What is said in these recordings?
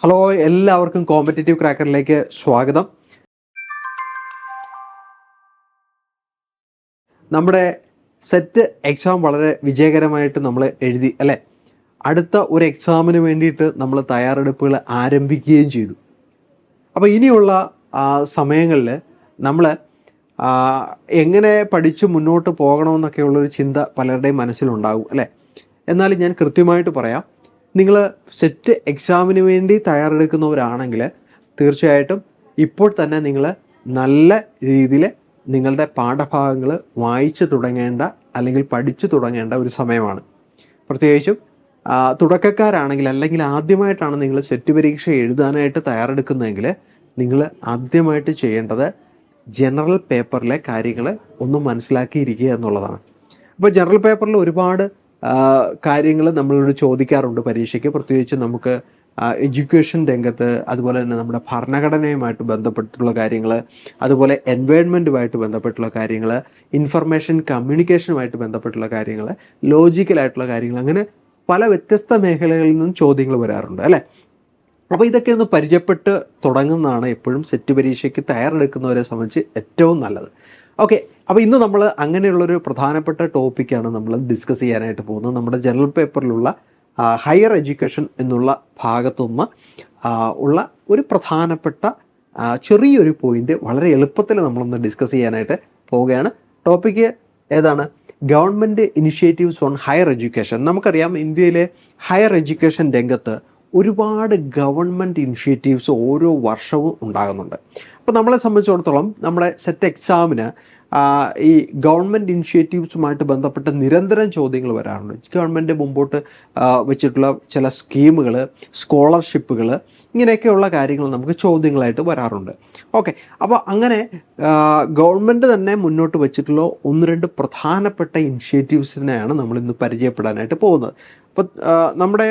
Hello, എല്ലാവർക്കും competitive ക്രാക്കറിലേക്ക് സ്വാഗതം. നമ്മുടെ സെറ്റ് എക്സാം വളരെ വിജയകരമായിട്ട് നമ്മൾ എഴുതി അല്ലേ. അടുത്ത ഒരു എക്സാമിന് വേണ്ടിയിട്ട് നമ്മൾ തയ്യാറെടുപ്പുകൾ ആരംഭിക്കുകയും ചെയ്തു. അപ്പോൾ ഇനിയുള്ള സമയങ്ങളിൽ നമ്മൾ എങ്ങനെ പഠിച്ച് മുന്നോട്ട് പോകണമെന്നൊക്കെയുള്ളൊരു ചിന്ത പലരുടെയും മനസ്സിലുണ്ടാകും അല്ലേ. എന്നാൽ ഞാൻ കൃത്യമായിട്ട് പറയാം, നിങ്ങൾ സെറ്റ് എക്സാമിന് വേണ്ടി തയ്യാറെടുക്കുന്നവരാണെങ്കിൽ തീർച്ചയായിട്ടും ഇപ്പോൾ തന്നെ നിങ്ങൾ നല്ല രീതിയിൽ നിങ്ങളുടെ പാഠഭാഗങ്ങൾ വായിച്ചു തുടങ്ങേണ്ട അല്ലെങ്കിൽ പഠിച്ചു തുടങ്ങേണ്ട ഒരു സമയമാണ്. പ്രത്യേകിച്ചും തുടക്കക്കാരാണെങ്കിൽ അല്ലെങ്കിൽ ആദ്യമായിട്ടാണ് നിങ്ങൾ സെറ്റ് പരീക്ഷ എഴുതാനായിട്ട് തയ്യാറെടുക്കുന്നതെങ്കിൽ നിങ്ങൾ ആദ്യമായിട്ട് ചെയ്യേണ്ടത് ജനറൽ പേപ്പറിലെ കാര്യങ്ങൾ ഒന്ന് മനസ്സിലാക്കിയിരിക്കുക എന്നുള്ളതാണ്. അപ്പോൾ ജനറൽ പേപ്പറിൽ ഒരുപാട് കാര്യങ്ങൾ നമ്മളോട് ചോദിക്കാറുണ്ട് പരീക്ഷയ്ക്ക്. പ്രത്യേകിച്ച് നമുക്ക് എഡ്യൂക്കേഷൻ രംഗത്ത്, അതുപോലെ തന്നെ നമ്മുടെ ഭരണഘടനയുമായിട്ട് ബന്ധപ്പെട്ടിട്ടുള്ള കാര്യങ്ങൾ, അതുപോലെ എൻവയോൺമെൻറ്റുമായിട്ട് ബന്ധപ്പെട്ടുള്ള കാര്യങ്ങൾ, ഇൻഫർമേഷൻ കമ്മ്യൂണിക്കേഷനുമായിട്ട് ബന്ധപ്പെട്ടുള്ള കാര്യങ്ങൾ, ലോജിക്കലായിട്ടുള്ള കാര്യങ്ങൾ, അങ്ങനെ പല വ്യത്യസ്ത മേഖലകളിൽ നിന്നും ചോദ്യങ്ങൾ വരാറുണ്ട് അല്ലേ. അപ്പോൾ ഇതൊക്കെ ഒന്ന് പരിചയപ്പെട്ട് തുടങ്ങുന്നതാണ് എപ്പോഴും സെറ്റ് പരീക്ഷയ്ക്ക് തയ്യാറെടുക്കുന്നവരെ സംബന്ധിച്ച് ഏറ്റവും നല്ലത്. ഓക്കെ, അപ്പോൾ ഇന്ന് നമ്മൾ അങ്ങനെയുള്ളൊരു പ്രധാനപ്പെട്ട ടോപ്പിക്കാണ് നമ്മൾ ഡിസ്കസ് ചെയ്യാനായിട്ട് പോകുന്നത്. നമ്മുടെ ജനറൽ പേപ്പറിലുള്ള ഹയർ എഡ്യൂക്കേഷൻ എന്നുള്ള ഭാഗത്തുനിന്ന് ഉള്ള ഒരു പ്രധാനപ്പെട്ട ചെറിയൊരു പോയിന്റ് വളരെ എളുപ്പത്തിൽ നമ്മളൊന്ന് ഡിസ്കസ് ചെയ്യാനായിട്ട് പോവുകയാണ്. ടോപ്പിക്ക് ഏതാണ്? Government initiatives on higher education. നമുക്കറിയാം, ഇന്ത്യയിലെ ഹയർ എഡ്യൂക്കേഷൻ രംഗത്ത് ഒരുപാട് ഗവൺമെൻറ് ഇനിഷ്യേറ്റീവ്സ് ഓരോ വർഷവും ഉണ്ടാകുന്നുണ്ട്. അപ്പോൾ നമ്മളെ സംബന്ധിച്ചിടത്തോളം നമ്മുടെ സെറ്റ് എക്സാമിന് ഈ ഗവൺമെൻറ് ഇനിഷ്യേറ്റീവ്സുമായിട്ട് ബന്ധപ്പെട്ട് നിരന്തരം ചോദ്യങ്ങൾ വരാറുണ്ട്. ഗവൺമെൻറ് മുമ്പോട്ട് വെച്ചിട്ടുള്ള ചില സ്കീമുകൾ, സ്കോളർഷിപ്പുകൾ, ഇങ്ങനെയൊക്കെയുള്ള കാര്യങ്ങൾ നമുക്ക് ചോദ്യങ്ങളായിട്ട് വരാറുണ്ട്. ഓക്കെ, അപ്പോൾ അങ്ങനെ ഗവൺമെൻറ് തന്നെ മുന്നോട്ട് വെച്ചിട്ടുള്ള ഒന്ന് രണ്ട് പ്രധാനപ്പെട്ട ഇനിഷ്യേറ്റീവ്സിനെയാണ് നമ്മളിന്ന് പരിചയപ്പെടാനായിട്ട് പോകുന്നത്. അപ്പോൾ നമ്മുടെ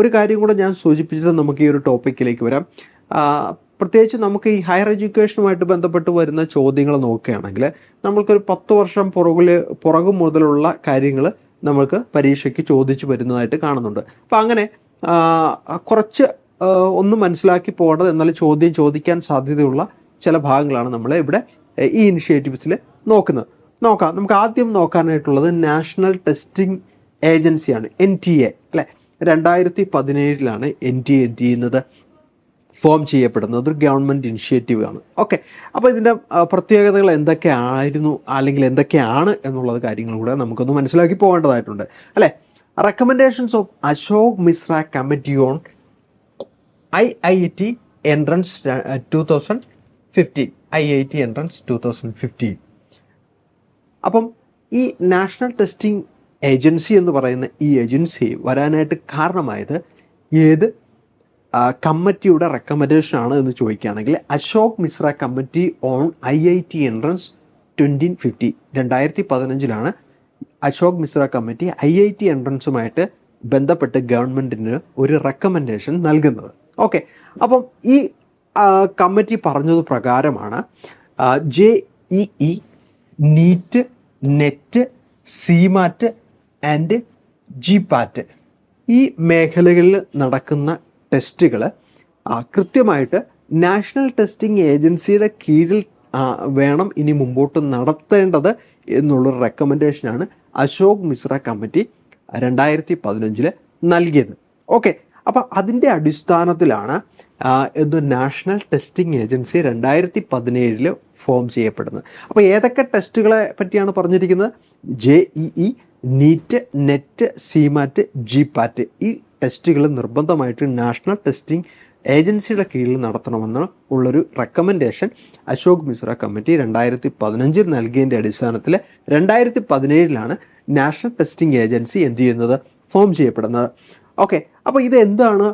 ഒരു കാര്യം കൂടെ ഞാൻ സൂചിപ്പിച്ചിട്ട് നമുക്ക് ഈ ഒരു ടോപ്പിക്കിലേക്ക് വരാം. പ്രത്യേകിച്ച് നമുക്ക് ഈ ഹയർ എഡ്യൂക്കേഷനുമായിട്ട് ബന്ധപ്പെട്ട് വരുന്ന ചോദ്യങ്ങൾ നോക്കുകയാണെങ്കിൽ നമ്മൾക്കൊരു 10 വർഷം പുറകു മുതലുള്ള കാര്യങ്ങൾ നമ്മൾക്ക് പരീക്ഷയ്ക്ക് ചോദിച്ചു വരുന്നതായിട്ട് കാണുന്നുണ്ട്. അപ്പം അങ്ങനെ കുറച്ച് ഒന്ന് മനസ്സിലാക്കി പോകേണ്ടത്, എന്നാൽ ചോദ്യം ചോദിക്കാൻ സാധ്യതയുള്ള ചില ഭാഗങ്ങളാണ് നമ്മൾ ഇവിടെ ഈ ഇനിഷ്യേറ്റീവ്സിൽ നോക്കാം. നമുക്ക് ആദ്യം നോക്കാനായിട്ടുള്ളത് നാഷണൽ ടെസ്റ്റിംഗ് ഏജൻസിയാണ്, NTA അല്ലേ. 2017 NTA എന്ത് ചെയ്യുന്നത്, ഫോം ചെയ്യപ്പെടുന്നത്. ഒരു ഗവൺമെൻറ് ഇനിഷ്യേറ്റീവ് ആണ്. ഓക്കെ, അപ്പോൾ ഇതിൻ്റെ പ്രത്യേകതകൾ എന്തൊക്കെയായിരുന്നു അല്ലെങ്കിൽ എന്തൊക്കെയാണ് എന്നുള്ളത് കാര്യങ്ങൾ കൂടെ നമുക്കൊന്ന് മനസ്സിലാക്കി പോകേണ്ടതായിട്ടുണ്ട് അല്ലേ. Recommendations of Ashok Mishra committee on IIT entrance 2015. IIT entrance 2015. അപ്പം ഈ നാഷണൽ ടെസ്റ്റിംഗ് ഏജൻസി എന്ന് പറയുന്ന ഈ ഏജൻസി വരാനായിട്ട് കാരണമായത് ഏത് കമ്മിറ്റിയുടെ റെക്കമെൻഡേഷൻ ആണ് എന്ന് ചോദിക്കുകയാണെങ്കിൽ Ashok Mishra committee on IIT entrance 2015. 2015 Ashok Mishra committee IIT എൻട്രൻസുമായിട്ട് ബന്ധപ്പെട്ട് ഗവൺമെൻറ്റിന് ഒരു റെക്കമെൻഡേഷൻ നൽകുന്നത്. ഓക്കെ, അപ്പം ഈ കമ്മിറ്റി പറഞ്ഞത് പ്രകാരമാണ് JEE, NEET, NET, CMAT and GPAT ഈ മേഖലകളിൽ നടക്കുന്ന ടെസ്റ്റുകൾ കൃത്യമായിട്ട് നാഷണൽ ടെസ്റ്റിംഗ് ഏജൻസിയുടെ കീഴിൽ വേണം ഇനി മുമ്പോട്ട് നടത്തേണ്ടത് എന്നുള്ളൊരു റെക്കമെൻഡേഷനാണ് അശോക് മിശ്ര കമ്മിറ്റി 2015 നൽകിയത്. ഓക്കെ, അപ്പോൾ അതിൻ്റെ അടിസ്ഥാനത്തിലാണ് നാഷണൽ ടെസ്റ്റിംഗ് ഏജൻസി 2017 ഫോം ചെയ്യപ്പെടുന്നത്. അപ്പോൾ ഏതൊക്കെ ടെസ്റ്റുകളെ പറ്റിയാണ് പറഞ്ഞിരിക്കുന്നത്? JEE, NEET, NET, CMAT, GPAT ഈ ടെസ്റ്റുകൾ നിർബന്ധമായിട്ട് നാഷണൽ ടെസ്റ്റിംഗ് ഏജൻസിയുടെ കീഴിൽ നടത്തണമെന്ന് ഉള്ളൊരു റെക്കമെൻഡേഷൻ അശോക് മിശ്ര കമ്മിറ്റി 2015 നൽകിയതിൻ്റെ അടിസ്ഥാനത്തിൽ 2017 നാഷണൽ ടെസ്റ്റിംഗ് ഏജൻസി എന്ത് ചെയ്യുന്നത്, ഫോം ചെയ്യപ്പെടുന്നത്. ഓക്കെ, അപ്പോൾ ഇത് എന്താണ്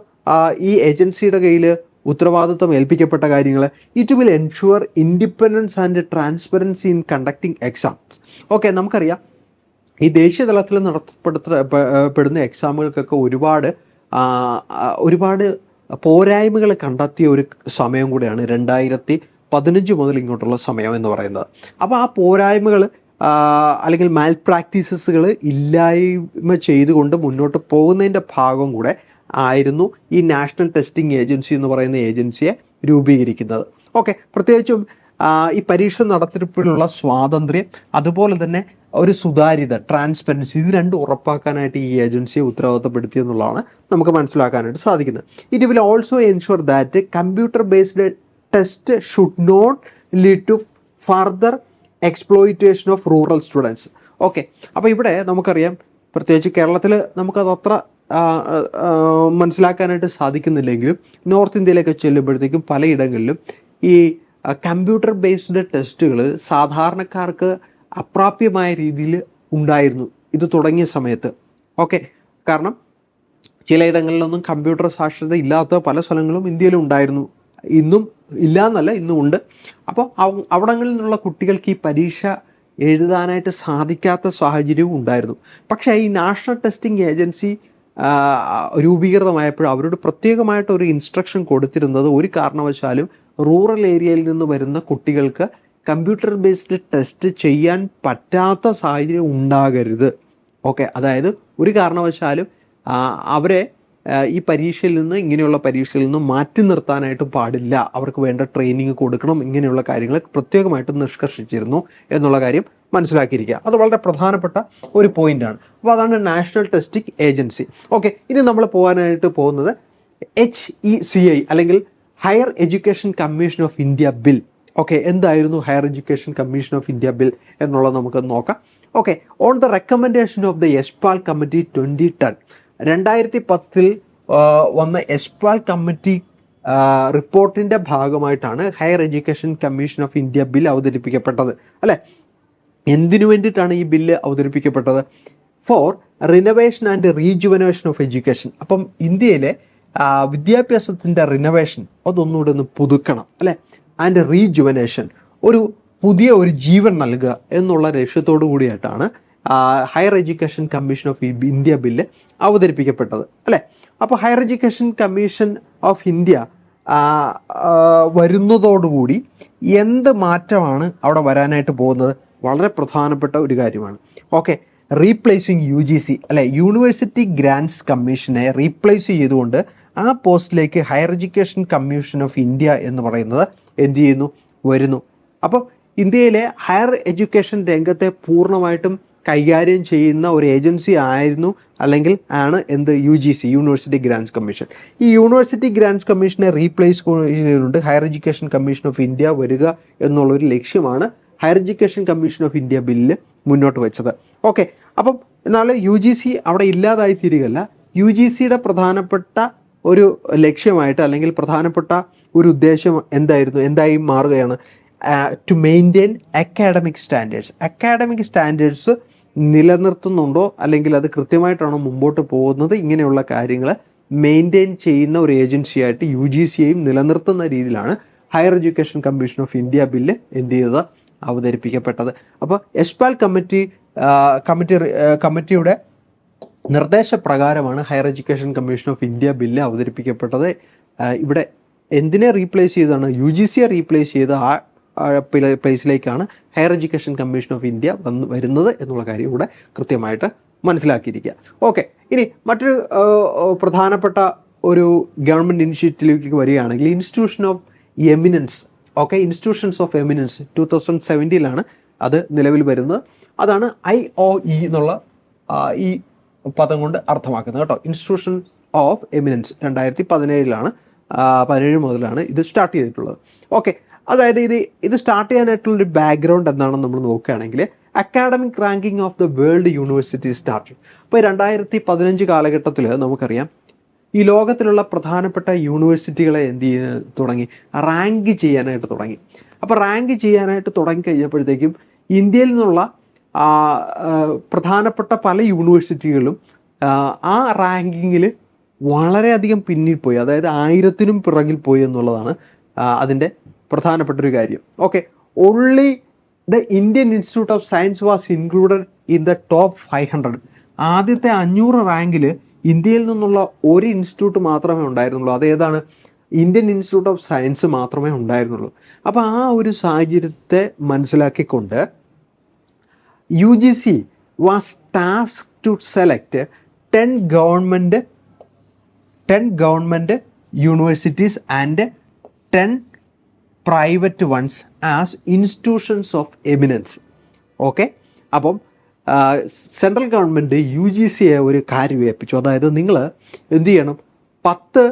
ഈ ഏജൻസിയുടെ കയ്യിൽ ഉത്തരവാദിത്വം ഏൽപ്പിക്കപ്പെട്ട കാര്യങ്ങൾ? It will ensure independence and transparency in conducting exams. Okay, നമുക്കറിയാം ഈ ദേശീയ തലത്തിൽ നടത്തപ്പെടുന്ന എക്സാമുകൾക്കൊക്കെ ഒരുപാട് പോരായ്മകൾ കണ്ടെത്തിയ ഒരു സമയം കൂടെയാണ് 2015 മുതൽ ഇങ്ങോട്ടുള്ള സമയം എന്ന് പറയുന്നത്. അപ്പോൾ ആ പോരായ്മകൾ അല്ലെങ്കിൽ മാൽ പ്രാക്ടീസസുകൾ ഇല്ലായ്മ ചെയ്തുകൊണ്ട് മുന്നോട്ട് പോകുന്നതിൻ്റെ ഭാഗം കൂടെ ആയിരുന്നു ഈ നാഷണൽ ടെസ്റ്റിംഗ് ഏജൻസി എന്ന് പറയുന്ന ഏജൻസിയെ രൂപീകരിക്കുന്നത്. ഓക്കെ, പ്രത്യേകിച്ചും ഈ പരീക്ഷ നടത്തിപ്പിലുള്ള സ്വാതന്ത്ര്യം, അതുപോലെ തന്നെ ഒരു സുതാര്യത, ട്രാൻസ്പെറൻസി, ഇത് രണ്ടും ഉറപ്പാക്കാനായിട്ട് ഈ ഏജൻസിയെ ഉത്തരവാദിത്തപ്പെടുത്തി എന്നുള്ളതാണ് നമുക്ക് മനസ്സിലാക്കാനായിട്ട് സാധിക്കുന്നത്. It will also ensure that computer based test should not lead to further exploitation of rural students. Okay, അപ്പോൾ ഇവിടെ നമുക്കറിയാം, പ്രത്യേകിച്ച് കേരളത്തിൽ നമുക്കത് അത്ര മനസ്സിലാക്കാനായിട്ട് സാധിക്കുന്നില്ലെങ്കിലും നോർത്ത് ഇന്ത്യയിലൊക്കെ ചെല്ലുമ്പോഴത്തേക്കും പലയിടങ്ങളിലും ഈ കമ്പ്യൂട്ടർ ബേസ്ഡ് ടെസ്റ്റുകൾ സാധാരണക്കാർക്ക് അപ്രാപ്യമായ രീതിയിൽ ഉണ്ടായിരുന്നു ഇത് തുടങ്ങിയ സമയത്ത്. ഓക്കെ, കാരണം ചിലയിടങ്ങളിലൊന്നും കമ്പ്യൂട്ടർ സാക്ഷരത ഇല്ലാത്ത പല സ്ഥലങ്ങളും ഇന്ത്യയിലും ഉണ്ടായിരുന്നു. ഇന്നും ഇല്ല എന്നല്ല, ഇന്നും ഉണ്ട്. അപ്പോൾ അവിടങ്ങളിൽ നിന്നുള്ള കുട്ടികൾക്ക് ഈ പരീക്ഷ എഴുതാനായിട്ട് സാധിക്കാത്ത സാഹചര്യവും ഉണ്ടായിരുന്നു. പക്ഷേ ഈ നാഷണൽ ടെസ്റ്റിംഗ് ഏജൻസി രൂപീകൃതമായപ്പോൾ അവരോട് പ്രത്യേകമായിട്ട് ഒരു ഇൻസ്ട്രക്ഷൻ കൊടുത്തിരുന്നത്, ഒരു കാരണവശാലും റൂറൽ ഏരിയയിൽ നിന്ന് വരുന്ന കുട്ടികൾക്ക് കമ്പ്യൂട്ടർ ബേസ്ഡ് ടെസ്റ്റ് ചെയ്യാൻ പറ്റാത്ത സാഹചര്യം ഉണ്ടാകരുത്. ഓക്കെ, അതായത് ഒരു കാരണവശാലും അവരെ ഈ പരീക്ഷയിൽ നിന്ന്, ഇങ്ങനെയുള്ള പരീക്ഷയിൽ നിന്ന് മാറ്റി നിർത്താനായിട്ട് പാടില്ല, അവർക്ക് വേണ്ട ട്രെയിനിങ് കൊടുക്കണം, ഇങ്ങനെയുള്ള കാര്യങ്ങൾ പ്രത്യേകമായിട്ട് നിഷ്കർഷിച്ചിരുന്നു എന്നുള്ള കാര്യം മനസ്സിലാക്കിയിരിക്കുക. അത് വളരെ പ്രധാനപ്പെട്ട ഒരു പോയിന്റാണ്. അപ്പോൾ അതാണ് നാഷണൽ ടെസ്റ്റിംഗ് ഏജൻസി. ഓക്കെ, ഇനി നമ്മൾ പോകുന്നത് HECI അല്ലെങ്കിൽ higher education commission of India bill. Okay, എന്തായിരുന്നു higher education commission of India bill എന്നുള്ളത് നമുക്ക് നോക്കാം. Okay, on the recommendation of the Yashpal committee 2010, 2010 വന്ന യശ്പാൽ കമ്മിറ്റി റിപ്പോർട്ടിൻ്റെ ഭാഗമായിട്ടാണ് higher education commission of India bill അവതരിപ്പിക്കപ്പെട്ടത്. അല്ലേ, എന്തിനു വേണ്ടിയിട്ടാണ് ഈ ബില്ല് അവതരിപ്പിക്കപ്പെട്ടത്? For renovation and rejuvenation of education. അപ്പം ഇന്ത്യയിലെ വിദ്യാഭ്യാസത്തിൻ്റെ റിനോവേഷൻ അതൊന്നുകൂടെ ഒന്ന് പുതുക്കണം, അല്ലേ, ആൻഡ് റീജുവനേഷൻ, പുതിയ ഒരു ജീവൻ നൽകുക എന്നുള്ള ലക്ഷ്യത്തോടു കൂടിയായിട്ടാണ് higher education commission of India bill അവതരിപ്പിക്കപ്പെട്ടത്. അല്ലേ, അപ്പോൾ higher education commission of India വരുന്നതോടുകൂടി എന്ത് മാറ്റമാണ് അവിടെ വരാനായിട്ട് പോകുന്നത്? വളരെ പ്രധാനപ്പെട്ട ഒരു കാര്യമാണ്. ഓക്കെ, റീപ്ലേസിങ് UGC, അല്ലെ, യൂണിവേഴ്സിറ്റി ഗ്രാൻറ്റ്സ് കമ്മീഷനെ റീപ്ലേസ് ചെയ്തുകൊണ്ട് ആ പോസ്റ്റിലേക്ക് ഹയർ എഡ്യൂക്കേഷൻ കമ്മീഷൻ ഓഫ് ഇന്ത്യ എന്ന് പറയുന്നത് എന്ത് ചെയ്യുന്നു? വരുന്നു. അപ്പം ഇന്ത്യയിലെ ഹയർ എഡ്യൂക്കേഷൻ രംഗത്തെ പൂർണ്ണമായിട്ടും കൈകാര്യം ചെയ്യുന്ന ഒരു ഏജൻസി ആയിരുന്നു, അല്ലെങ്കിൽ ആണ് UGC, യൂണിവേഴ്സിറ്റി ഗ്രാൻറ്റ്സ് കമ്മീഷൻ. ഈ യൂണിവേഴ്സിറ്റി ഗ്രാൻറ്റ്സ് കമ്മീഷനെ റീപ്ലേസ് ചെയ്തുകൊണ്ട് higher education commission of India വരിക എന്നുള്ളൊരു ലക്ഷ്യമാണ് higher education commission of India bill മുന്നോട്ട് വെച്ചത്. ഓക്കെ, അപ്പം എന്നാൽ UGC അവിടെ ഇല്ലാതായി തീരുകയല്ല. UGCയുടെ പ്രധാനപ്പെട്ട ഒരു ലക്ഷ്യമായിട്ട്, അല്ലെങ്കിൽ പ്രധാനപ്പെട്ട ഒരു ഉദ്ദേശം എന്തായി മാറുകയാണ്? To maintain academic standards. Academic standards നിലനിർത്തുന്നുണ്ടോ, അല്ലെങ്കിൽ അത് കൃത്യമായിട്ടാണോ മുമ്പോട്ട് പോകുന്നത്, ഇങ്ങനെയുള്ള കാര്യങ്ങൾ മെയിൻറ്റെയിൻ ചെയ്യുന്ന ഒരു ഏജൻസിയായിട്ട് UGCയെയും നിലനിർത്തുന്ന രീതിയിലാണ് higher education commission of India bill അവതരിപ്പിക്കപ്പെട്ടത്. അപ്പോൾ യശ്പാൽ കമ്മിറ്റിയുടെ നിർദ്ദേശപ്രകാരമാണ് higher education commission of India bill അവതരിപ്പിക്കപ്പെട്ടത്. ഇവിടെ എന്തിനെ റീപ്ലേസ് ചെയ്താണ്? UGCയെ റീപ്ലേസ് ചെയ്ത് ആ പ്ലേസിലേക്കാണ് higher education commission of India വരുന്നത് എന്നുള്ള കാര്യം ഇവിടെ കൃത്യമായിട്ട് മനസ്സിലാക്കിയിരിക്കുക. ഓക്കെ, ഇനി മറ്റൊരു പ്രധാനപ്പെട്ട ഒരു ഗവൺമെൻറ് ഇനിഷ്യേറ്റീവിലേക്ക് വരികയാണെങ്കിൽ institution of eminence. Okay, institutions of eminence 2017 അത് നിലവിൽ വരുന്നത്. അതാണ് IOE എന്നുള്ള ഈ പദം കൊണ്ട് അർത്ഥമാക്കുന്നത് കേട്ടോ. ഇൻസ്റ്റിറ്റ്യൂഷൻ ഓഫ് എമിനൻസ് 2017 മുതലാണ് ഇത് സ്റ്റാർട്ട് ചെയ്തിട്ടുള്ളത്. ഓക്കെ, അതായത് ഇത് സ്റ്റാർട്ട് ചെയ്യാനായിട്ടുള്ളൊരു ബാക്ക്ഗ്രൗണ്ട് എന്താണെന്ന് നമ്മൾ നോക്കുകയാണെങ്കിൽ academic ranking of the world university start. അപ്പോൾ 2015 കാലഘട്ടത്തിൽ നമുക്കറിയാം ഈ ലോകത്തിലുള്ള പ്രധാനപ്പെട്ട യൂണിവേഴ്സിറ്റികളെ തുടങ്ങി റാങ്ക് ചെയ്യാനായിട്ട് തുടങ്ങി. അപ്പോൾ റാങ്ക് ചെയ്യാനായിട്ട് തുടങ്ങിക്കഴിഞ്ഞപ്പോഴത്തേക്കും ഇന്ത്യയിൽ നിന്നുള്ള പ്രധാനപ്പെട്ട പല യൂണിവേഴ്സിറ്റികളും ആ റാങ്കിങ്ങിൽ വളരെയധികം പിന്നിൽ പോയി, അതായത് 1000നും പിറകിൽ പോയി എന്നുള്ളതാണ് അതിൻ്റെ പ്രധാനപ്പെട്ടൊരു കാര്യം. Okay, only the Indian institute of science was included in the top 500. ആദ്യത്തെ 500 റാങ്കിൽ ഇന്ത്യയിൽ നിന്നുള്ള ഒരു ഇൻസ്റ്റിറ്റ്യൂട്ട് മാത്രമേ ഉണ്ടായിരുന്നുള്ളൂ. അതേതാണ്? ഇന്ത്യൻ ഇൻസ്റ്റിറ്റ്യൂട്ട് ഓഫ് സയൻസ് മാത്രമേ ഉണ്ടായിരുന്നുള്ളൂ. അപ്പോൾ ആ ഒരു സാഹചര്യത്തെ മനസ്സിലാക്കിക്കൊണ്ട് UGC was task to select 10 government 10 government universities and 10 private ones as institutions of eminence. Okay, അപ്പം സെൻട്രൽ ഗവൺമെൻറ് UGC ഒരു കാര്യം ഏൽപ്പിച്ചു. അതായത് നിങ്ങൾ എന്ത് ചെയ്യണം, 10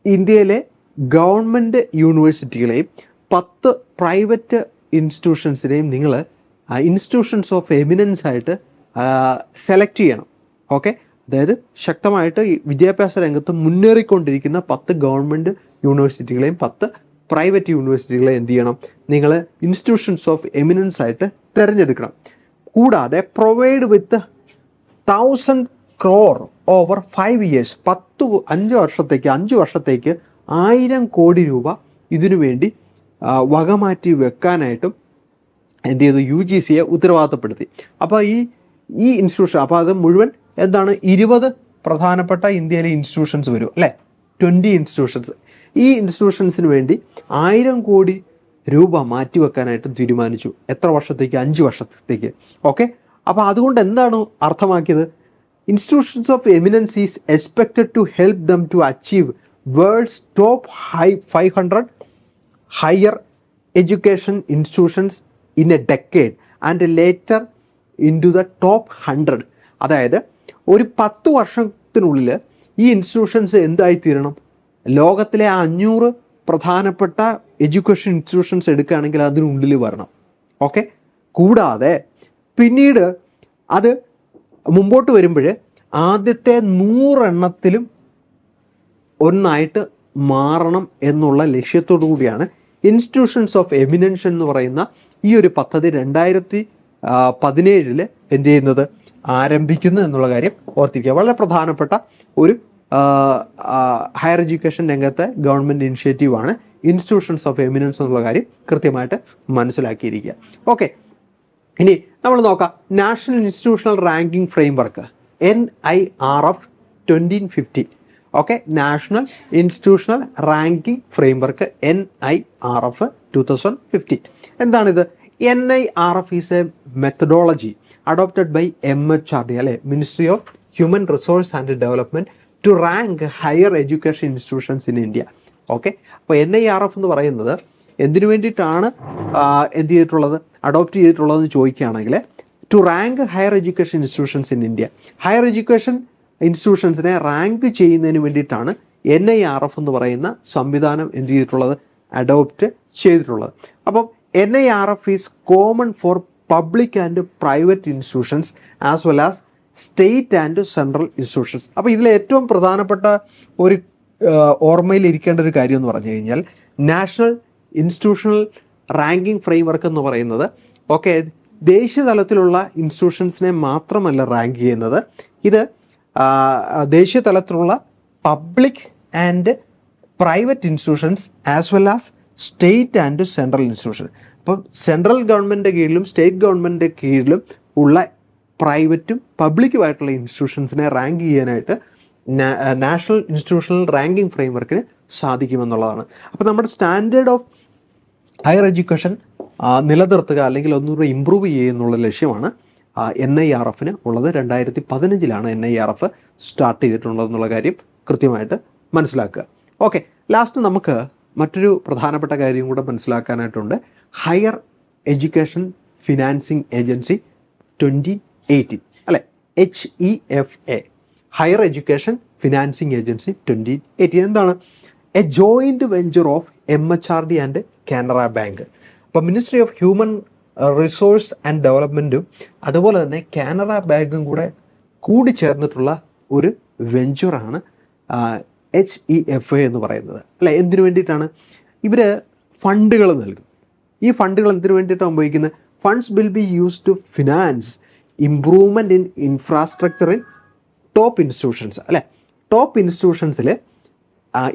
ഇന്ത്യയിലെ ഗവൺമെൻറ് യൂണിവേഴ്സിറ്റികളെയും 10 പ്രൈവറ്റ് ഇൻസ്റ്റിറ്റ്യൂഷൻസിനെയും നിങ്ങൾ ഇൻസ്റ്റിറ്റ്യൂഷൻസ് ഓഫ് എമിനൻസ് ആയിട്ട് സെലക്ട് ചെയ്യണം. ഓക്കെ, അതായത് ശക്തമായിട്ട് ഈ വിദ്യാഭ്യാസ രംഗത്ത് മുന്നേറിക്കൊണ്ടിരിക്കുന്ന 10 ഗവൺമെൻറ് യൂണിവേഴ്സിറ്റികളെയും 10 പ്രൈവറ്റ് യൂണിവേഴ്സിറ്റികളെയും എന്ത് ചെയ്യണം, നിങ്ങൾ ഇൻസ്റ്റിറ്റ്യൂഷൻസ് ഓഫ് എമിനൻസ് ആയിട്ട് തിരഞ്ഞെടുക്കണം. കൂടാതെ പ്രൊവൈഡ് വിത്ത് 1000 crore ഓവർ 5 years, 5 വർഷത്തേക്ക് 1000 കോടി രൂപ ഇതിനു വേണ്ടി വകമാറ്റി വെക്കാനായിട്ടും എന്ത് ചെയ്തു, UGC ഉത്തരവാദിത്തപ്പെടുത്തി. അപ്പോൾ ഈ ഇൻസ്റ്റിറ്റ്യൂഷൻ, അപ്പോൾ അത് മുഴുവൻ എന്താണ്, 20 പ്രധാനപ്പെട്ട ഇന്ത്യയിലെ ഇൻസ്റ്റിറ്റ്യൂഷൻസ് വരും അല്ലേ, 20 ഇൻസ്റ്റിറ്റ്യൂഷൻസ്. ഈ ഇൻസ്റ്റിറ്റ്യൂഷൻസിന് വേണ്ടി 1000 കോടി രൂപ മാറ്റിവെക്കാനായിട്ട് തീരുമാനിച്ചു. എത്ര വർഷത്തേക്ക്? 5 വർഷത്തേക്ക്. ഓക്കെ, അപ്പോൾ അതുകൊണ്ട് എന്താണ് അർത്ഥമാക്കിയത്? Institutions of eminence is expected to help them to achieve world's top 500 higher education institutions in a decade and later into the top 100. അതായത് ഒരു 10 വർഷത്തിനുള്ളിൽ ഈ ഇൻസ്റ്റിറ്റ്യൂഷൻസ് എന്തായിത്തീരണം, ലോകത്തിലെ 500 പ്രധാനപ്പെട്ട എഡ്യൂക്കേഷൻ ഇൻസ്റ്റിറ്റ്യൂഷൻസ് എടുക്കുകയാണെങ്കിൽ അതിനുള്ളിൽ വരണം. ഓക്കെ, കൂടാതെ പിന്നീട് അത് മുമ്പോട്ട് വരുമ്പോൾ ആദ്യത്തെ 100 എണ്ണത്തിലും ഒന്നായിട്ട് മാറണം എന്നുള്ള ലക്ഷ്യത്തോടു കൂടിയാണ് ഇൻസ്റ്റിറ്റ്യൂഷൻസ് ഓഫ് എമിനൻസ് എന്ന് പറയുന്ന ഈ ഒരു പദ്ധതി 2017 എന്ത് ചെയ്യുന്നത്, ആരംഭിക്കുന്നു എന്നുള്ള കാര്യം ഓർത്തിരിക്കുക. വളരെ പ്രധാനപ്പെട്ട ഒരു ഹയർ എഡ്യൂക്കേഷൻ രംഗത്തെ ഗവൺമെൻറ് ഇനിഷ്യേറ്റീവാണ് ഇൻസ്റ്റിറ്റ്യൂഷൻസ് ഓഫ് എമിനൻസ് എന്നുള്ള കാര്യം കൃത്യമായിട്ട് മനസ്സിലാക്കിയിരിക്കുക. ഓക്കെ, ഇനി നമ്മൾ നോക്കാം national institutional ranking framework NIRF 2015. Okay, national institutional ranking framework NIRF 2015. എന്താണിത്? NIRF is a methodology adopted by MHRD അല്ലെ, ministry of human resource and development to rank higher education institutions in India. Okay, അപ്പോൾ NIRF എന്ന് പറയുന്നത് എന്തിനു വേണ്ടിയിട്ടാണ് എന്ത് ചെയ്തിട്ടുള്ളത്, adopt ചെയ്തിട്ടുള്ളതെന്ന് ചോദിക്കുകയാണെങ്കിൽ to rank higher education institutions in India. Higher education ഇൻസ്റ്റിറ്റ്യൂഷൻസിനെ റാങ്ക് ചെയ്യുന്നതിന് വേണ്ടിയിട്ടാണ് NIRF എന്ന് പറയുന്ന സംവിധാനം എന്ത് ചെയ്തിട്ടുള്ളത്, അഡോപ്റ്റ് ചെയ്തിട്ടുള്ളത്. അപ്പം NIRF is common for public and private institutions as well as state and central institutions. അപ്പോൾ ഇതിൽ ഏറ്റവും പ്രധാനപ്പെട്ട ഒരു ഓർമ്മയിൽ ഇരിക്കേണ്ട ഒരു കാര്യം എന്ന് പറഞ്ഞു കഴിഞ്ഞാൽ നാഷണൽ ഇൻസ്റ്റിറ്റ്യൂഷണൽ റാങ്കിംഗ് ഫ്രെയിംവർക്ക് എന്ന് പറയുന്നത് ഓക്കെ ദേശീയ തലത്തിലുള്ള ഇൻസ്റ്റിറ്റ്യൂഷൻസിനെ മാത്രമല്ല റാങ്ക് ചെയ്യുന്നത്, ഇത് ദേശീയ തലത്തിലുള്ള public and private institutions as well as state and central institution. അപ്പം സെൻട്രൽ ഗവൺമെൻറ്റിൻ്റെ കീഴിലും സ്റ്റേറ്റ് ഗവൺമെൻറ്റിൻ്റെ കീഴിലും ഉള്ള പ്രൈവറ്റും പബ്ലിക്കുമായിട്ടുള്ള ഇൻസ്റ്റിറ്റ്യൂഷൻസിനെ റാങ്ക് ചെയ്യാനായിട്ട് നാഷണൽ ഇൻസ്റ്റിറ്റ്യൂഷണൽ റാങ്കിംഗ് ഫ്രെയിംവർക്കിന് സാധിക്കുമെന്നുള്ളതാണ്. അപ്പോൾ നമ്മുടെ സ്റ്റാൻഡേർഡ് ഓഫ് ഹയർ എഡ്യൂക്കേഷൻ നിലനിർത്തുക അല്ലെങ്കിൽ ഒന്നുകൂടെ ഇമ്പ്രൂവ് ചെയ്യുന്നുള്ള ലക്ഷ്യമാണ് NIRFന് ഉള്ളത്. 2015 NIRF സ്റ്റാർട്ട് ചെയ്തിട്ടുള്ളതെന്നുള്ള കാര്യം കൃത്യമായിട്ട് മനസ്സിലാക്കുക. ഓക്കെ, ലാസ്റ്റ് നമുക്ക് മറ്റൊരു പ്രധാനപ്പെട്ട കാര്യം കൂടെ മനസ്സിലാക്കാനായിട്ടുണ്ട്. ഹയർ എഡ്യൂക്കേഷൻ ഫിനാൻസിങ് ഏജൻസി 2018 അല്ലെ, HEFA, higher education financing agency 2018. എന്താണ്? A joint venture of MHRD and Canara bank. അപ്പോൾ ministry of human resource and ഡെവലപ്മെൻറ്റും അതുപോലെ തന്നെ കാനറ ബാങ്കും കൂടി ചേർന്നിട്ടുള്ള ഒരു വെഞ്ചറാണ് HEFA എന്ന് പറയുന്നത് അല്ലെ. എന്തിനു വേണ്ടിയിട്ടാണ്? ഇവർ ഫണ്ടുകൾ നൽകും. ഈ ഫണ്ടുകൾ എന്തിനു വേണ്ടിയിട്ടാണ് ഉപയോഗിക്കുന്നത്? Funds will be used to finance improvement in infrastructure in top institutions അല്ലെ. ടോപ്പ് ഇൻസ്റ്റിറ്റ്യൂഷൻസിൽ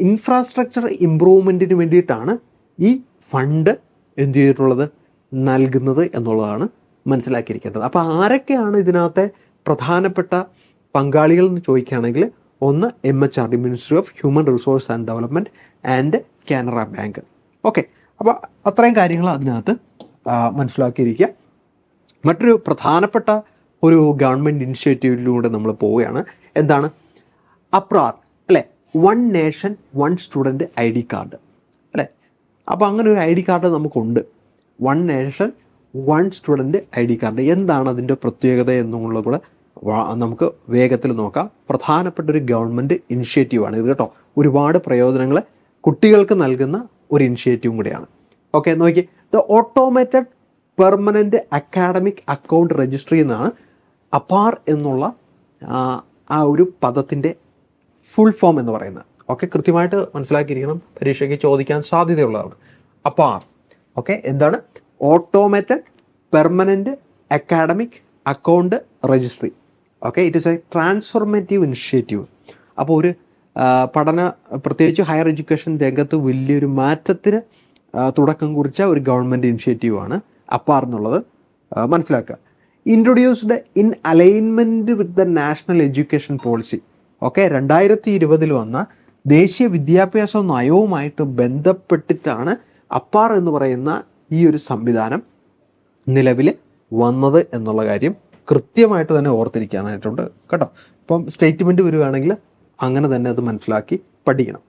ഇൻഫ്രാസ്ട്രക്ചർ ഇംപ്രൂവ്മെൻറ്റിന് വേണ്ടിയിട്ടാണ് ഈ ഫണ്ട് എന്ത് ചെയ്തിട്ടുള്ളത്, നൽകുന്നത് എന്നുള്ളതാണ് മനസ്സിലാക്കിയിരിക്കേണ്ടത്. അപ്പോൾ ആരൊക്കെയാണ് ഇതിനകത്തെ പ്രധാനപ്പെട്ട പങ്കാളികൾ എന്ന് ചോദിക്കുകയാണെങ്കിൽ, ഒന്ന് MHRD, ministry of human resource and development and Canara bank. Okay, അപ്പോൾ അത്രയും കാര്യങ്ങൾ അതിനകത്ത് മനസ്സിലാക്കിയിരിക്കുക. മറ്റൊരു പ്രധാനപ്പെട്ട ഒരു ഗവൺമെൻറ് ഇനിഷ്യേറ്റീവിലൂടെ നമ്മൾ പോവുകയാണ്. എന്താണ്? അപ്രാർ അല്ലേ, one nation one student ID card അല്ലേ. അപ്പോൾ അങ്ങനെ ഒരു ID കാർഡ് നമുക്കുണ്ട്. One nation one student ID card. എന്താണ് അതിൻ്റെ പ്രത്യേകത എന്നുള്ളത് കൂടെ നമുക്ക് വേഗത്തിൽ നോക്കാം. പ്രധാനപ്പെട്ട ഒരു ഗവൺമെൻറ് ഇനിഷ്യേറ്റീവാണ് ഇത് കേട്ടോ. ഒരുപാട് പ്രയോജനങ്ങൾ കുട്ടികൾക്ക് നൽകുന്ന ഒരു ഇനിഷ്യേറ്റീവും കൂടിയാണ്. ഓക്കെ, നോക്കി. The automated permanent academic account registry എന്നാണ് അപ്പാർ എന്നുള്ള ആ ഒരു പദത്തിൻ്റെ ഫുൾ ഫോം എന്ന് പറയുന്നത്. ഓക്കെ, കൃത്യമായിട്ട് മനസ്സിലാക്കിയിരിക്കണം, പരീക്ഷയ്ക്ക് ചോദിക്കാൻ സാധ്യതയുള്ളതാണ്. അപ്പാർ ഓക്കെ എന്താണ്? Automated permanent academic account registry. Okay, it is A transformative initiative. അപ്പോൾ ഒരു പ്രത്യേകിച്ച് ഹയർ എഡ്യൂക്കേഷൻ രംഗത്ത് വലിയൊരു മാറ്റത്തിന് തുടക്കം കുറിച്ച ഒരു ഗവൺമെൻറ് ഇനിഷ്യേറ്റീവാണ് അപ്പാർ എന്നുള്ളത് മനസ്സിലാക്കുക. Introduced in alignment with the national education policy. Okay, 2020 വന്ന ദേശീയ വിദ്യാഭ്യാസ നയവുമായിട്ട് ബന്ധപ്പെട്ടിട്ടാണ് അപ്പാർ എന്ന് പറയുന്ന ഈ ഒരു സംവിധാനം നിലവിൽ വന്നത് എന്നുള്ള കാര്യം കൃത്യമായിട്ട് തന്നെ ഓർത്തിരിക്കാനായിട്ടുണ്ട് കേട്ടോ. ഇപ്പം സ്റ്റേറ്റ്മെൻറ്റ് വരികയാണെങ്കിൽ അങ്ങനെ തന്നെ അത് മനസ്സിലാക്കി പഠിക്കണം.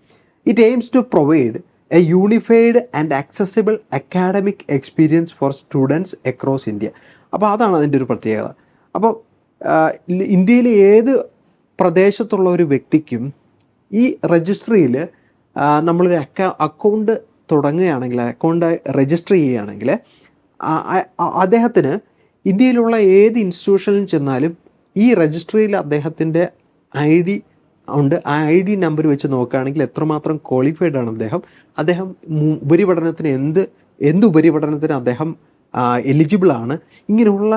It aims to provide a unified and accessible academic experience for students across India. അപ്പോൾ അതാണ് അതിൻ്റെ ഒരു പ്രത്യേകത. അപ്പോൾ ഇന്ത്യയിലെ ഏത് പ്രദേശത്തുള്ള ഒരു വ്യക്തിക്കും ഈ രജിസ്ട്രിയിൽ നമ്മളൊരു അക്കൗണ്ട് തുടങ്ങുകയാണെങ്കിൽ, അക്കൗണ്ട് രജിസ്റ്റർ ചെയ്യുകയാണെങ്കിൽ അദ്ദേഹത്തിന് ഇന്ത്യയിലുള്ള ഏത് ഇൻസ്റ്റിറ്റ്യൂഷനിൽ ചെന്നാലും ഈ രജിസ്ട്രിയിൽ അദ്ദേഹത്തിൻ്റെ ID ഉണ്ട്. ആ ID നമ്പർ വെച്ച് നോക്കുകയാണെങ്കിൽ എത്രമാത്രം ക്വാളിഫൈഡ് ആണ് അദ്ദേഹം ഉപരിപഠനത്തിന് എന്ത് ഉപരിപഠനത്തിന് അദ്ദേഹം എലിജിബിൾ ആണ്, ഇങ്ങനെയുള്ള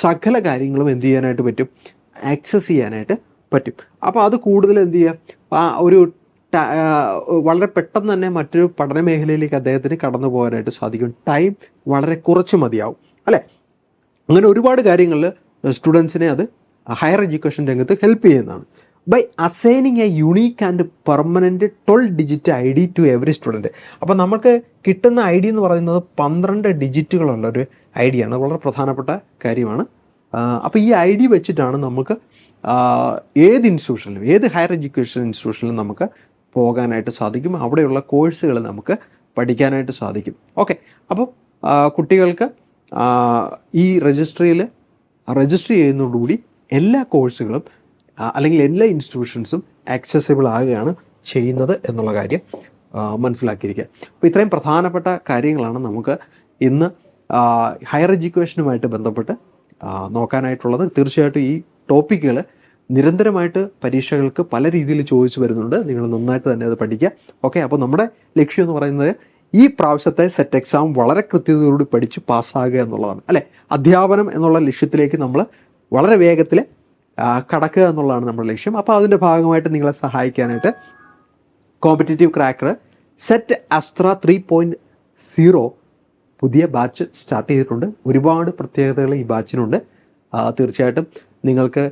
സകല കാര്യങ്ങളും എന്ത് ചെയ്യാനായിട്ട് പറ്റും? ആക്സസ് ചെയ്യാനായിട്ട് പറ്റും. അപ്പോൾ അത് കൂടുതൽ എന്ത് ചെയ്യുക, വളരെ പെട്ടെന്ന് തന്നെ മറ്റൊരു പഠന മേഖലയിലേക്ക് അദ്ദേഹത്തിന് കടന്നു പോകാനായിട്ട് സാധിക്കും. ടൈം വളരെ കുറച്ച് മതിയാവും അല്ലേ. അങ്ങനെ ഒരുപാട് കാര്യങ്ങളിൽ സ്റ്റുഡൻസിനെ അത് ഹയർ എഡ്യൂക്കേഷൻ രംഗത്ത് ഹെൽപ്പ് ചെയ്യുന്നതാണ്. By assigning a unique and permanent 12 digit ID to every student. അപ്പോൾ നമുക്ക് കിട്ടുന്ന ID എന്ന് പറയുന്നത് 12 ഡിജിറ്റുകളുള്ളൊരു ID ആണ്. വളരെ പ്രധാനപ്പെട്ട കാര്യമാണ്. അപ്പോൾ ഈ ID വെച്ചിട്ടാണ് നമുക്ക് ഏത് ഇൻസ്റ്റിറ്റ്യൂഷനിലും, ഏത് ഹയർ എഡ്യൂക്കേഷൻ ഇൻസ്റ്റിറ്റ്യൂഷനിലും നമുക്ക് പോകാനായിട്ട് സാധിക്കും. അവിടെയുള്ള കോഴ്സുകൾ നമുക്ക് പഠിക്കാനായിട്ട് സാധിക്കും. ഓക്കെ, അപ്പോൾ കുട്ടികൾക്ക് ഈ രജിസ്ട്രിയിൽ രജിസ്റ്റർ ചെയ്യുന്നതോടുകൂടി എല്ലാ കോഴ്സുകളും അല്ലെങ്കിൽ എല്ലാ ഇൻസ്റ്റിറ്റ്യൂഷൻസും ആക്സസിബിൾ ആകുകയാണ് ചെയ്യുന്നത് എന്നുള്ള കാര്യം മനസ്സിലാക്കിയിരിക്കുക. അപ്പോൾ ഇത്രയും പ്രധാനപ്പെട്ട കാര്യങ്ങളാണ് നമുക്ക് ഇന്ന് ഹയർ എഡ്യൂക്കേഷനുമായിട്ട് ബന്ധപ്പെട്ട് നോക്കാനായിട്ടുള്ളത്. തീർച്ചയായിട്ടും ഈ ടോപ്പിക്കുകൾ നിരന്തരമായിട്ട് പരീക്ഷകൾക്ക് പല രീതിയിൽ ചോദിച്ചു വരുന്നുണ്ട്. നിങ്ങൾ നന്നായിട്ട് തന്നെ അത് പഠിക്കുക. ഓക്കെ, അപ്പോൾ നമ്മുടെ ലക്ഷ്യം എന്ന് പറയുന്നത് ഈ പ്രാവശ്യത്തെ സെറ്റ് എക്സാം വളരെ കൃത്യതയോടുകൂടി പഠിച്ച് പാസ്സാകുക എന്നുള്ളതാണ് അല്ലേ. അധ്യാപനം എന്നുള്ള ലക്ഷ്യത്തിലേക്ക് നമ്മൾ വളരെ വേഗത്തിൽ കടക്കുക എന്നുള്ളതാണ് നമ്മുടെ ലക്ഷ്യം. അപ്പോൾ അതിൻ്റെ ഭാഗമായിട്ട് നിങ്ങളെ സഹായിക്കാനായിട്ട് കോമ്പറ്റേറ്റീവ് ക്രാക്കർ സെറ്റ് അസ്ത്ര 3.0 പുതിയ ബാച്ച് സ്റ്റാർട്ട് ചെയ്തിട്ടുണ്ട്. ഒരുപാട് പ്രത്യേകതകൾ ഈ ബാച്ചിനുണ്ട്. തീർച്ചയായിട്ടും നിങ്ങൾക്ക്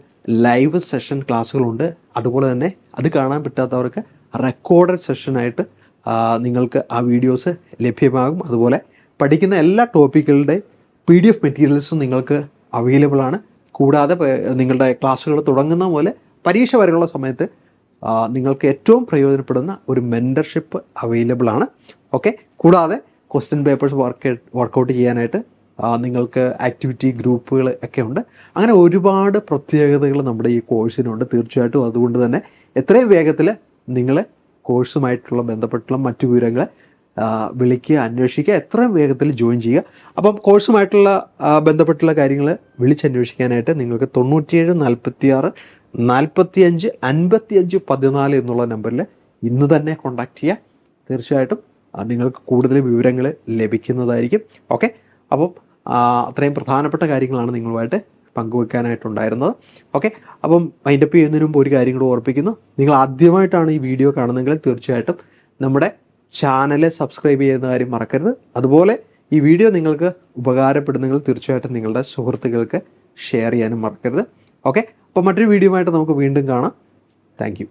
ലൈവ് സെഷൻ ക്ലാസ്സുകളുണ്ട്. അതുപോലെ തന്നെ അത് കാണാൻ പറ്റാത്തവർക്ക് റെക്കോർഡഡ് സെഷനായിട്ട് നിങ്ങൾക്ക് ആ വീഡിയോസ് ലഭ്യമാകും. അതുപോലെ പഠിക്കുന്ന എല്ലാ ടോപ്പിക്കുകളുടെ PDF മെറ്റീരിയൽസും നിങ്ങൾക്ക് അവൈലബിൾ ആണ്. കൂടാതെ നിങ്ങളുടെ ക്ലാസ്സുകൾ തുടങ്ങുന്ന പോലെ പരീക്ഷ വരെയുള്ള സമയത്ത് നിങ്ങൾക്ക് ഏറ്റവും പ്രയോജനപ്പെടുന്ന ഒരു മെൻറ്റർഷിപ്പ് അവൈലബിൾ ആണ്. ഓക്കെ, കൂടാതെ ക്വസ്റ്റ്യൻ പേപ്പേഴ്സ് വർക്കൗട്ട് ചെയ്യാനായിട്ട് നിങ്ങൾക്ക് ആക്ടിവിറ്റി ഗ്രൂപ്പുകൾ ഒക്കെ ഉണ്ട്. അങ്ങനെ ഒരുപാട് പ്രത്യേകതകൾ നമ്മുടെ ഈ കോഴ്സിനുണ്ട്. തീർച്ചയായിട്ടും അതുകൊണ്ട് തന്നെ എത്രയും വേഗത്തിൽ നിങ്ങൾ കോഴ്സുമായിട്ടുള്ള ബന്ധപ്പെട്ടുള്ള മറ്റു വിവരങ്ങൾ വിളിക്കുക, അന്വേഷിക്കുക, എത്രയും വേഗത്തിൽ ജോയിൻ ചെയ്യുക. അപ്പം കോഴ്സുമായിട്ടുള്ള ബന്ധപ്പെട്ടുള്ള കാര്യങ്ങൾ വിളിച്ചന്വേഷിക്കാനായിട്ട് നിങ്ങൾക്ക് 97 46 45 55 14 എന്നുള്ള നമ്പറിൽ ഇന്ന് തന്നെ കോൺടാക്റ്റ് ചെയ്യുക. തീർച്ചയായിട്ടും നിങ്ങൾക്ക് കൂടുതൽ വിവരങ്ങൾ ലഭിക്കുന്നതായിരിക്കും. ഓക്കെ, അപ്പം അത്രയും പ്രധാനപ്പെട്ട കാര്യങ്ങളാണ് നിങ്ങളുമായിട്ട് പങ്കുവെക്കാനായിട്ടുണ്ടായിരുന്നത്. ഓക്കെ, അപ്പം വൈൻഡപ്പ് ചെയ്യുന്നതിന് മുമ്പ് ഒരു കാര്യം കൂടെ ഓർപ്പിക്കുന്നു. നിങ്ങൾ ആദ്യമായിട്ടാണ് ഈ വീഡിയോ കാണുന്നതെങ്കിൽ തീർച്ചയായിട്ടും നമ്മുടെ ചാനൽ സബ്സ്ക്രൈബ് ചെയ്യുന്ന കാര്യം മറക്കരുത്. അതുപോലെ ഈ വീഡിയോ നിങ്ങൾക്ക് ഉപകാരപ്പെടുന്നെങ്കിൽ തീർച്ചയായിട്ടും നിങ്ങളുടെ സുഹൃത്തുക്കൾക്ക് ഷെയർ ചെയ്യാനും മറക്കരുത്. ഓക്കെ, അപ്പോൾ മറ്റൊരു വീഡിയോ ആയിട്ട് നമുക്ക് വീണ്ടും കാണാം. Thank you.